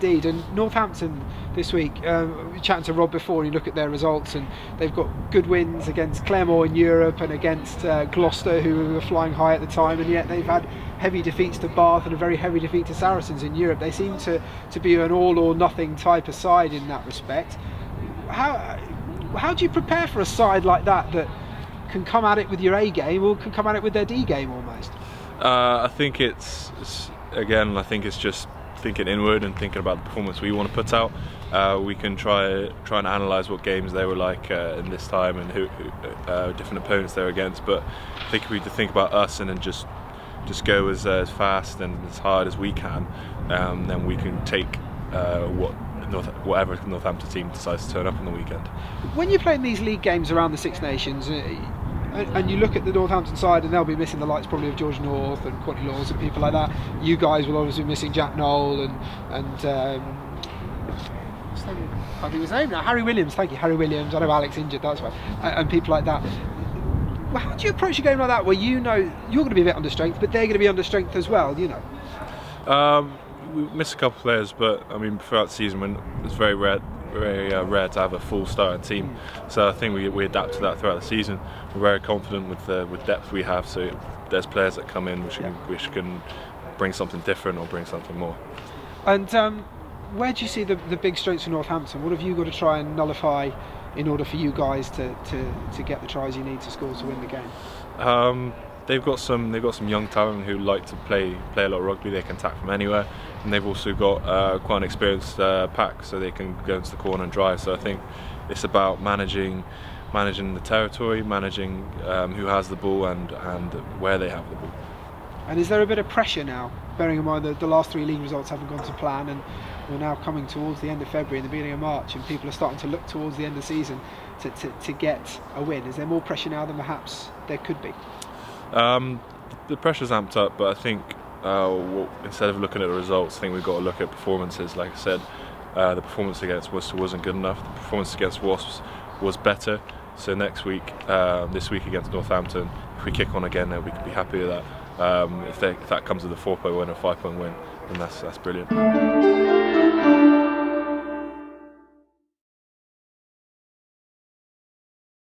indeed. And Northampton this week, chatting to Rob before, and you look at their results, and they've got good wins against Claremore in Europe and against Gloucester, who were flying high at the time, and yet they've had heavy defeats to Bath and a very heavy defeat to Saracens in Europe. They seem to be an all or nothing type of side in that respect. How do you prepare for a side like that can come at it with your A game or can come at it with their D game almost? I think it's just thinking inward and thinking about the performance we want to put out. We can try and analyse what games they were like in this time and who different opponents they're against. But I think if we think about us and then just go as fast and as hard as we can, then we can take whatever Northampton team decides to turn up on the weekend. When you're playing these league games around the Six Nations, and you look at the Northampton side, and they'll be missing the likes probably of George North and Courtney Laws and people like that. You guys will obviously be missing Jack Knoll and I think his name now, Harry Williams. Thank you, Harry Williams. I know Alex injured, that's why, and people like that. Well, how do you approach a game like that, where you know you're going to be a bit under strength, but they're going to be under strength as well? You know. We missed a couple of players, but I mean, throughout the season, it's very rare to have a full starting team. So I think we adapt to that throughout the season. We're very confident with depth we have. So there's players that come in which can bring something different or bring something more. And where do you see the big strengths for Northampton? What have you got to try and nullify in order for you guys to get the tries you need to score to win the game? They've got some young talent who like to play a lot of rugby. They can attack from anywhere, and they've also got quite an experienced pack, so they can go into the corner and drive. So I think it's about managing the territory, managing who has the ball and where they have the ball. And is there a bit of pressure now, bearing in mind that the last 3 league results haven't gone to plan, and we're now coming towards the end of February and the beginning of March, and people are starting to look towards the end of the season to get a win? Is there more pressure now than perhaps there could be? The pressure's amped up, but I think instead of looking at the results, I think we've got to look at performances. Like I said, the performance against Worcester wasn't good enough. The performance against Wasps was better. So next week, this week against Northampton, if we kick on again, then we can be happy with that. If that comes with a 4-point win or 5-point win, then that's brilliant.